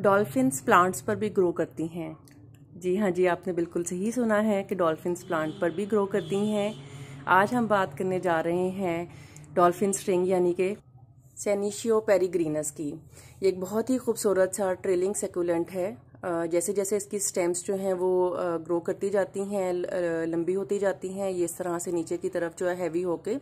Dolphins plants पर भी grow करती हैं। जी हाँ जी, आपने बिल्कुल सही सुना है कि डॉल्फिन्स प्लांट पर भी ग्रो करती हैं। आज हम बात करने जा रहे हैं डॉल्फिन स्ट्रिंग यानी कि सेनेशियो पेरिग्रीनस की। ये एक बहुत ही खूबसूरत सा ट्रेलिंग सेकुलेंट है। जैसे जैसे इसकी स्टेम्स जो हैं वो ग्रो करती जाती हैं, लंबी होती जाती हैं, ये इस तरह से नीचे की तरफ जो है हैवी होके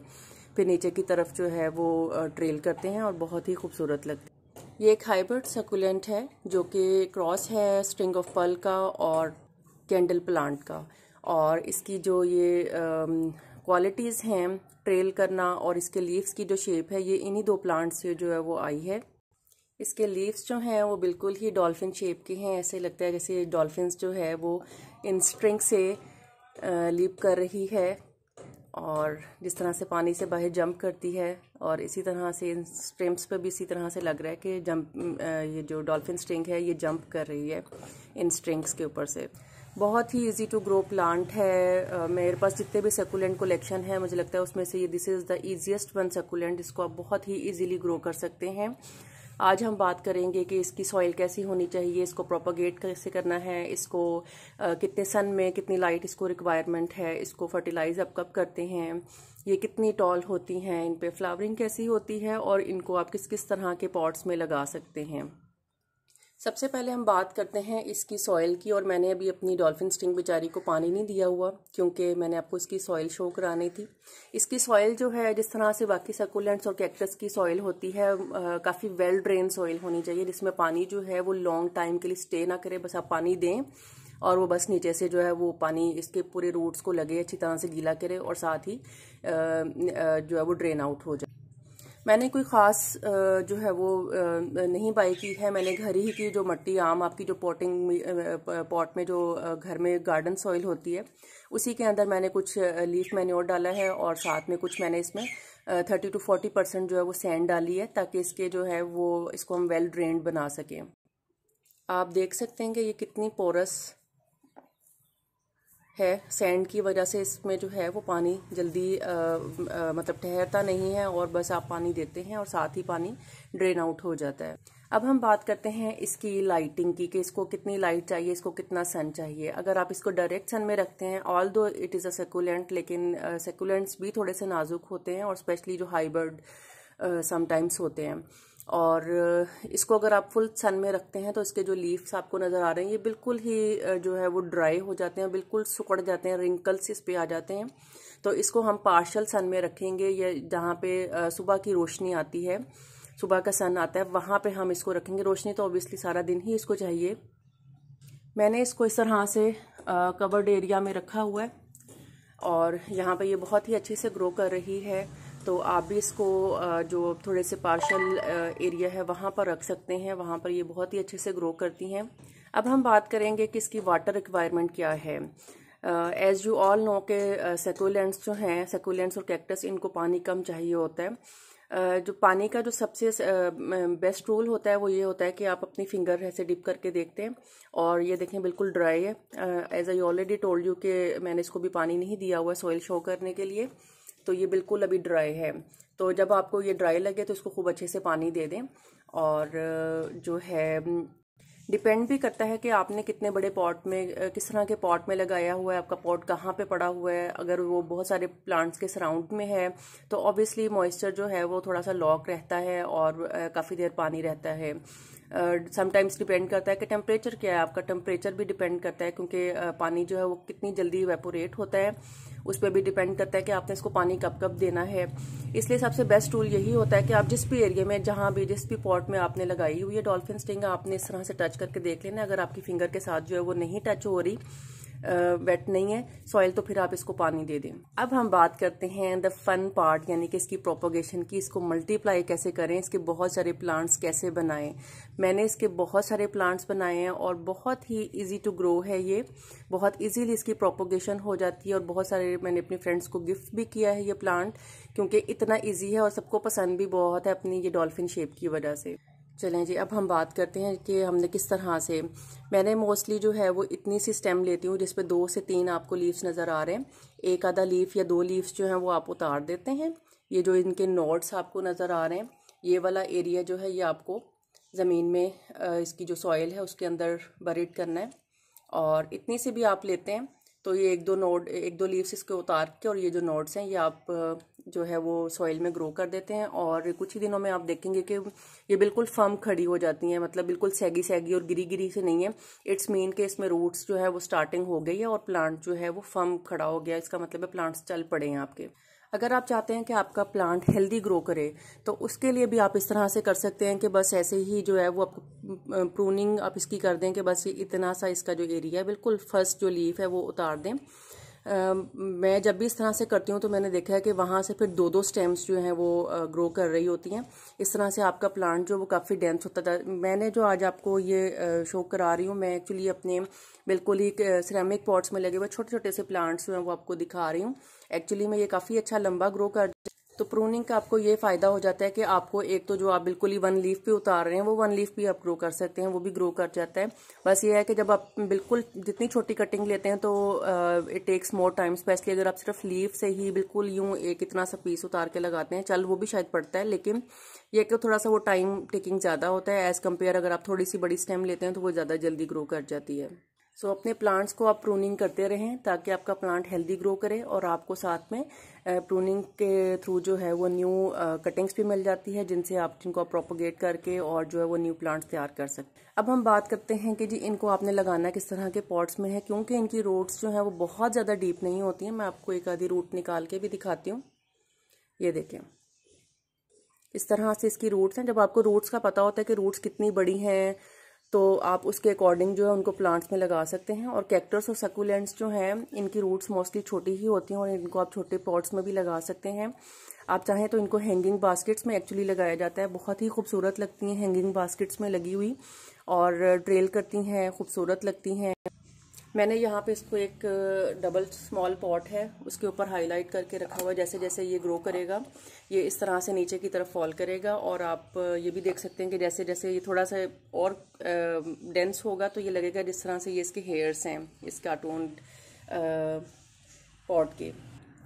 फिर नीचे की तरफ जो है वो ट्रेल करते हैं और बहुत ही खूबसूरत लगते हैं। ये एक हाइब्रिड सकुलेंट है जो कि क्रॉस है स्ट्रिंग ऑफ पर्ल का और कैंडल प्लांट का। और इसकी जो ये क्वालिटीज़ हैं, ट्रेल करना और इसके लीव्स की जो शेप है, ये इन्हीं दो प्लांट से जो है वो आई है। इसके लीव्स जो हैं वो बिल्कुल ही डॉल्फिन शेप के हैं। ऐसे लगता है जैसे डॉल्फिन्स जो है वो इन स्ट्रिंग से लीप कर रही है और जिस तरह से पानी से बाहर जंप करती है, और इसी तरह से इन स्ट्रिम्स पे भी इसी तरह से लग रहा है कि ये जो डॉल्फिन स्ट्रिंग है ये जंप कर रही है इन स्ट्रिंग्स के ऊपर से। बहुत ही इजी टू ग्रो प्लांट है। मेरे पास जितने भी सकुलेंट कलेक्शन है, मुझे लगता है उसमें से ये this is the easiest one succulent. इसको आप बहुत ही ईजीली ग्रो कर सकते हैं। आज हम बात करेंगे कि इसकी सॉइल कैसी होनी चाहिए, इसको प्रोपोगेट कैसे करना है, इसको कितने सन में कितनी लाइट इसको रिक्वायरमेंट है, इसको फर्टिलाइज आप कब करते हैं, ये कितनी टॉल होती हैं, इन पे फ्लावरिंग कैसी होती है और इनको आप किस किस तरह के पॉट्स में लगा सकते हैं। सबसे पहले हम बात करते हैं इसकी सॉइल की। और मैंने अभी अपनी डॉल्फिन स्ट्रिंग बेचारी को पानी नहीं दिया हुआ क्योंकि मैंने आपको इसकी सॉइल शो करानी थी। इसकी सॉइल जो है जिस तरह से बाकी सकुलेंट्स और कैक्टस की सॉइल होती है, काफ़ी वेल ड्रेन सॉइल होनी चाहिए जिसमें पानी जो है वो लॉन्ग टाइम के लिए स्टे ना करे। बस आप पानी दें और वो बस नीचे से जो है वो पानी इसके पूरे रूट्स को लगे, अच्छी तरह से गीला करे और साथ ही जो है वो ड्रेन आउट हो जाए। मैंने कोई ख़ास जो है वो नहीं बाई की है। मैंने घर ही की जो मट्टी आम आपकी जो पॉट में जो घर में गार्डन सॉइल होती है, उसी के अंदर मैंने कुछ लीफ मैन्योर डाला है और साथ में कुछ मैंने इसमें 30 to 40% जो है वो सैंड डाली है ताकि इसके जो है वो इसको हम वेल ड्रेन्ड बना सकें। आप देख सकते हैं कि ये कितनी पोरस है। सैंड की वजह से इसमें जो है वो पानी जल्दी मतलब ठहरता नहीं है और बस आप पानी देते हैं और साथ ही पानी ड्रेन आउट हो जाता है। अब हम बात करते हैं इसकी लाइटिंग की कि इसको कितनी लाइट चाहिए, इसको कितना सन चाहिए। अगर आप इसको डायरेक्ट सन में रखते हैं, ऑल दो इट इज़ अ सेकुलेंट, लेकिन सेकुलेंट्स भी थोड़े से नाजुक होते हैं और स्पेशली जो हाइब्रिड समटाइम्स होते हैं। और इसको अगर आप फुल सन में रखते हैं तो इसके जो लीव्स आपको नज़र आ रहे हैं ये बिल्कुल ही जो है वो ड्राई हो जाते हैं, बिल्कुल सुकड़ जाते हैं, रिंकल्स इस पे आ जाते हैं। तो इसको हम पार्शल सन में रखेंगे, या जहाँ पे सुबह की रोशनी आती है, सुबह का सन आता है, वहाँ पे हम इसको रखेंगे। रोशनी तो ऑब्वियसली सारा दिन ही इसको चाहिए। मैंने इसको इस तरह से कवर्ड एरिया में रखा हुआ है और यहाँ पे ये बहुत ही अच्छे से ग्रो कर रही है। तो आप भी इसको जो थोड़े से पार्शल एरिया है वहाँ पर रख सकते हैं, वहाँ पर ये बहुत ही अच्छे से ग्रो करती हैं। अब हम बात करेंगे कि इसकी वाटर रिक्वायरमेंट क्या है। एज यू ऑल नो के सेकुलेंट्स जो हैं, सेकुलेंट्स और कैक्टस, इनको पानी कम चाहिए होता है। जो पानी का जो सबसे बेस्ट रूल होता है वो ये होता है कि आप अपनी फिंगर ऐसे डिप करके देखते हैं और ये देखें बिल्कुल ड्राई है। As I already told you कि मैंने इसको भी पानी नहीं दिया हुआ सॉइल शो करने के लिए, तो ये बिल्कुल अभी ड्राई है। तो जब आपको ये ड्राई लगे तो इसको खूब अच्छे से पानी दे दें। और जो है डिपेंड भी करता है कि आपने कितने बड़े पॉट में, किस तरह के पॉट में लगाया हुआ है, आपका पॉट कहाँ पे पड़ा हुआ है। अगर वो बहुत सारे प्लांट्स के सराउंड में है तो ऑब्वियसली मॉइस्चर जो है वो थोड़ा सा लॉक रहता है और काफ़ी देर पानी रहता है। समटाइम्स डिपेंड करता है कि टेम्परेचर क्या है, आपका टेम्परेचर भी डिपेंड करता है क्योंकि पानी जो है वो कितनी जल्दी इवेपोरेट होता है, उस पर भी डिपेंड करता है कि आपने इसको पानी कब कब देना है। इसलिए सबसे बेस्ट टूल यही होता है कि आप जिस भी एरिया में, जहाँ भी जिस भी पॉट में आपने लगाई हुई है डॉल्फिन स्टिंग, आपने इस तरह से टच करके देख लेना। अगर आपकी फिंगर के साथ जो है वो नहीं टच हो रही, वेट नहीं है सॉइल, तो फिर आप इसको पानी दे दें। अब हम बात करते हैं द फन पार्ट, यानी कि इसकी प्रोपोगेशन की। इसको मल्टीप्लाई कैसे करें, इसके बहुत सारे प्लांट्स कैसे बनाएं। मैंने इसके बहुत सारे प्लांट्स बनाए हैं और बहुत ही इजी टू ग्रो है। ये बहुत इजीली इसकी प्रोपोगेशन हो जाती है और बहुत सारे मैंने अपने फ्रेंड्स को गिफ्ट भी किया है ये प्लांट, क्योंकि इतना ईजी है और सबको पसंद भी बहुत है अपनी ये डॉल्फिन शेप की वजह से। चलें जी, अब हम बात करते हैं कि हमने किस तरह से, मैंने मोस्टली जो है वो इतनी सी स्टेम लेती हूँ जिसपे 2 से 3 आपको लीव्स नज़र आ रहे हैं। एक आधा लीफ या 2 लीव्स जो हैं वो आप उतार देते हैं। ये जो इनके नोड्स आपको नज़र आ रहे हैं, ये वाला एरिया जो है ये आपको ज़मीन में इसकी जो सॉइल है उसके अंदर बरीड करना है। और इतनी सी भी आप लेते हैं तो ये एक दो लीव्स इसके उतार के और ये जो नोड्स हैं ये आप जो है वो सॉइल में ग्रो कर देते हैं। और कुछ ही दिनों में आप देखेंगे कि ये बिल्कुल फर्म खड़ी हो जाती हैं, मतलब बिल्कुल सैगी सैगी और गिरी गिरी से नहीं है। इट्स मीन के इसमें रूट्स जो है वो स्टार्टिंग हो गई है और प्लांट जो है वो फर्म खड़ा हो गया। इसका मतलब है प्लांट्स चल पड़े हैं आपके। अगर आप चाहते हैं कि आपका प्लांट हेल्दी ग्रो करे तो उसके लिए भी आप इस तरह से कर सकते हैं कि बस ऐसे ही जो है वो आप प्रूनिंग आप इसकी कर दें कि बस इतना सा इसका जो एरिया है बिल्कुल फर्स्ट जो लीफ है वो उतार दें। मैं जब भी इस तरह से करती हूँ तो मैंने देखा है कि वहाँ से फिर दो दो स्टेम्स जो हैं वो ग्रो कर रही होती हैं। इस तरह से आपका प्लांट जो वो काफ़ी डेंस होता था। मैंने जो आज आपको ये शो करा रही हूँ, मैं एक्चुअली अपने बिल्कुल ही सिरेमिक पॉट्स में लगे हुए छोटे छोटे से प्लांट्स जो हैं वो आपको दिखा रही हूँ। एक्चुअली में ये काफ़ी अच्छा लंबा ग्रो कर, तो प्रूनिंग का आपको ये फ़ायदा हो जाता है कि आपको एक तो जो आप बिल्कुल ही वन लीफ पे उतार रहे हैं वो वन लीफ भी आप ग्रो कर सकते हैं, वो भी ग्रो कर जाता है। बस ये है कि जब आप बिल्कुल जितनी छोटी कटिंग लेते हैं तो it takes more time, specially अगर आप सिर्फ लीफ से ही बिल्कुल यूं एक इतना सा पीस उतार के लगाते हैं, चल वो भी शायद पड़ता है, लेकिन ये कि थोड़ा सा वो टाइम टेकिंग ज़्यादा होता है एज कम्पेयर अगर आप थोड़ी सी बड़ी स्टेम लेते हैं तो वो ज़्यादा जल्दी ग्रो कर जाती है। सो अपने प्लांट्स को आप प्रूनिंग करते रहें ताकि आपका प्लांट हेल्दी ग्रो करे और आपको साथ में प्रूनिंग के थ्रू जो है वो न्यू कटिंग्स भी मिल जाती है जिनको आप प्रोपोगेट करके और जो है वो न्यू प्लांट्स तैयार कर सकते हैं। अब हम बात करते हैं कि जी इनको आपने लगाना किस तरह के पॉट्स में है, क्योंकि इनकी रूट्स जो है वो बहुत ज़्यादा डीप नहीं होती हैं। मैं आपको एक आधी रूट निकाल के भी दिखाती हूँ। ये देखें, इस तरह से इसकी रूट्स हैं। जब आपको रूट्स का पता होता है कि रूट्स कितनी बड़ी हैं तो आप उसके अकॉर्डिंग जो है उनको प्लांट्स में लगा सकते हैं। और कैक्टस और सकुलेंट्स जो हैं इनकी रूट्स मोस्टली छोटी ही होती हैं और इनको आप छोटे पॉट्स में भी लगा सकते हैं। आप चाहें तो इनको हैंगिंग बास्केट्स में एक्चुअली लगाया जाता है, बहुत ही खूबसूरत लगती हैं हैंगिंग बास्केट्स में लगी हुई और ट्रेल करती हैं, खूबसूरत लगती हैं। मैंने यहाँ पे इसको एक डबल स्मॉल पॉट है उसके ऊपर हाईलाइट करके रखा हुआ है। जैसे जैसे ये ग्रो करेगा ये इस तरह से नीचे की तरफ फॉल करेगा और आप ये भी देख सकते हैं कि जैसे जैसे ये थोड़ा सा और डेंस होगा तो ये लगेगा जिस तरह से ये इसके हेयर्स हैं इस कार्टून पॉट के।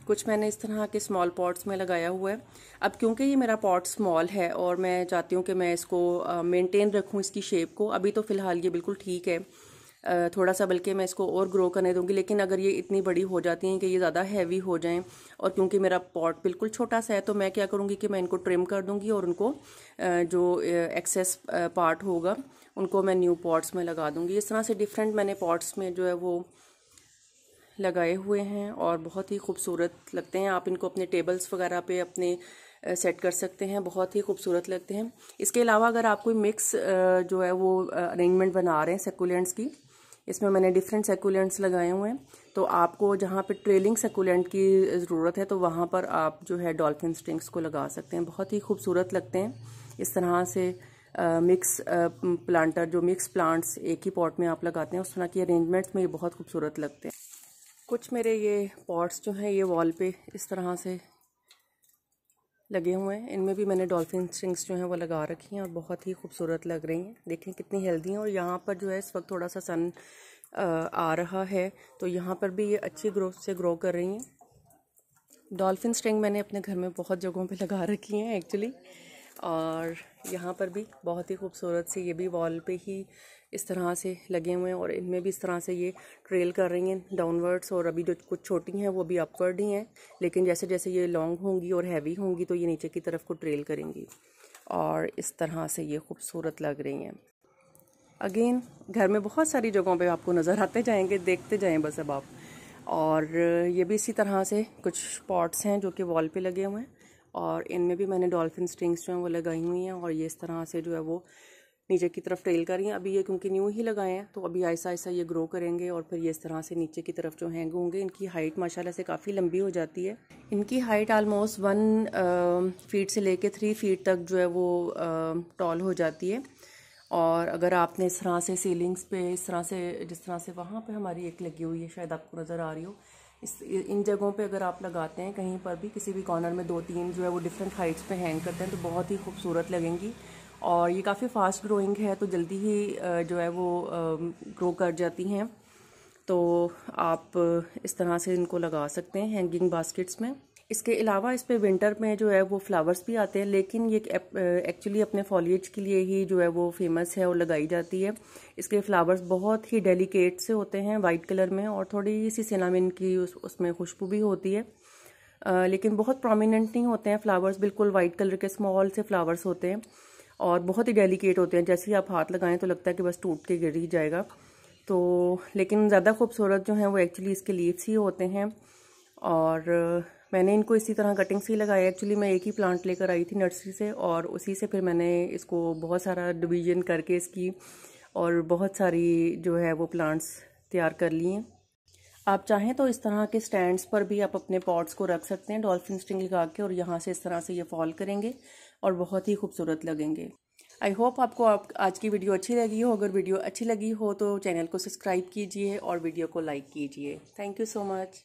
कुछ मैंने इस तरह के स्मॉल पॉट्स में लगाया हुआ है। अब क्योंकि ये मेरा पॉट स्मॉल है और मैं चाहती हूँ कि मैं इसको मेंटेन रखूँ इसकी शेप को, अभी तो फ़िलहाल ये बिल्कुल ठीक है, थोड़ा सा बल्कि मैं इसको और ग्रो करने दूंगी। लेकिन अगर ये इतनी बड़ी हो जाती हैं कि ये ज़्यादा हैवी हो जाएं और क्योंकि मेरा पॉट बिल्कुल छोटा सा है तो मैं क्या करूँगी कि मैं इनको ट्रिम कर दूंगी और उनको जो एक्सेस पार्ट होगा उनको मैं न्यू पॉट्स में लगा दूंगी। इस तरह से डिफरेंट मैंने पॉट्स में जो है वो लगाए हुए हैं और बहुत ही खूबसूरत लगते हैं। आप इनको अपने टेबल्स वगैरह पे अपने सेट कर सकते हैं, बहुत ही खूबसूरत लगते हैं। इसके अलावा अगर आप कोई मिक्स जो है वो अरेंजमेंट बना रहे हैं सेकुलेंट्स की, इसमें मैंने डिफरेंट सेकुलेंट्स लगाए हुए हैं, तो आपको जहाँ पे ट्रेलिंग सेकुलेंट की ज़रूरत है तो वहाँ पर आप जो है डॉल्फिन स्ट्रिंग्स को लगा सकते हैं, बहुत ही खूबसूरत लगते हैं। इस तरह से मिक्स प्लांटर जो मिक्स प्लांट्स एक ही पॉट में आप लगाते हैं उस तरह की अरेंजमेंट्स में ये बहुत खूबसूरत लगते हैं। कुछ मेरे ये पॉट्स जो हैं ये वॉल पे इस तरह से लगे हुए हैं, इनमें भी मैंने डॉल्फिन स्ट्रिंग्स जो हैं वो लगा रखी हैं और बहुत ही खूबसूरत लग रही हैं। देखें कितनी हेल्दी हैं। और यहाँ पर जो है इस वक्त थोड़ा सा सन आ रहा है तो यहाँ पर भी ये अच्छी ग्रोथ से ग्रो कर रही हैं। डॉल्फिन स्ट्रिंग मैंने अपने घर में बहुत जगहों पे लगा रखी हैं एक्चुअली, और यहाँ पर भी बहुत ही खूबसूरत से ये भी वॉल पे ही इस तरह से लगे हुए हैं और इनमें भी इस तरह से ये ट्रेल कर रही हैं डाउनवर्ड्स। और अभी जो कुछ छोटी हैं वो भी अपवर्ड ही हैं, लेकिन जैसे जैसे ये लॉन्ग होंगी और हैवी होंगी तो ये नीचे की तरफ को ट्रेल करेंगी और इस तरह से ये खूबसूरत लग रही हैं। अगेन घर में बहुत सारी जगहों पे आपको नज़र आते जाएंगे, देखते जाएं बस अब आप। और ये भी इसी तरह से कुछ पॉट्स हैं जो कि वॉल पे लगे हुए हैं और इनमें भी मैंने डॉल्फिन स्ट्रिंग्स जो हैं वो लगाई हुई हैं और ये इस तरह से जो है वो नीचे की तरफ ट्रेल कर रही हैं। अभी ये क्योंकि न्यू ही लगाए हैं तो अभी ऐसा ऐसा ये ग्रो करेंगे और फिर ये इस तरह से नीचे की तरफ जो हैंग होंगे। इनकी हाइट माशाल्लाह से काफ़ी लंबी हो जाती है। इनकी हाइट आलमोस्ट 1 फीट से लेके 3 फीट तक जो है वो टॉल हो जाती है। और अगर आपने इस तरह से सीलिंग्स पे इस तरह से जिस तरह से वहाँ पे हमारी एक लगी हुई है, शायद आपको नज़र आ रही हो, इन जगहों पे अगर आप लगाते हैं कहीं पर भी किसी भी कॉर्नर में 2-3 जो है वो डिफरेंट हाइट्स पे हैंग करते हैं तो बहुत ही खूबसूरत लगेंगी। और ये काफ़ी फास्ट ग्रोइंग है तो जल्दी ही जो है वो ग्रो कर जाती हैं। तो आप इस तरह से इनको लगा सकते हैं हैंगिंग बास्केट्स में। इसके अलावा इस पे विंटर में जो है वो फ्लावर्स भी आते हैं, लेकिन ये एक्चुअली अपने फॉलिएज के लिए ही जो है वो फेमस है और लगाई जाती है। इसके फ्लावर्स बहुत ही डेलिकेट से होते हैं, वाइट कलर में, और थोड़ी सी सिनामिन की उसमें खुशबू भी होती है, लेकिन बहुत प्रोमिनेंट नहीं होते हैं फ्लावर्स। बिल्कुल वाइट कलर के स्मॉल से फ्लावर्स होते हैं और बहुत ही डेलिकेट होते हैं। जैसे ही आप हाथ लगाएं तो लगता है कि बस टूट के गिर ही जाएगा। तो लेकिन ज़्यादा खूबसूरत जो हैं वो एक्चुअली इसके लीव्स ही होते हैं। और मैंने इनको इसी तरह कटिंग से ही लगाया। एक्चुअली मैं एक ही प्लांट लेकर आई थी नर्सरी से, और उसी से फिर मैंने इसको बहुत सारा डिवीजन करके इसकी और बहुत सारी जो है वो प्लांट्स तैयार कर लिए। आप चाहें तो इस तरह के स्टैंड्स पर भी आप अपने पॉट्स को रख सकते हैं डॉल्फिन स्टिंग लगा के, और यहाँ से इस तरह से ये फॉल करेंगे और बहुत ही खूबसूरत लगेंगे। आई होप आपको आज की वीडियो अच्छी लगी हो। अगर वीडियो अच्छी लगी हो तो चैनल को सब्सक्राइब कीजिए और वीडियो को लाइक कीजिए। Thank you so much.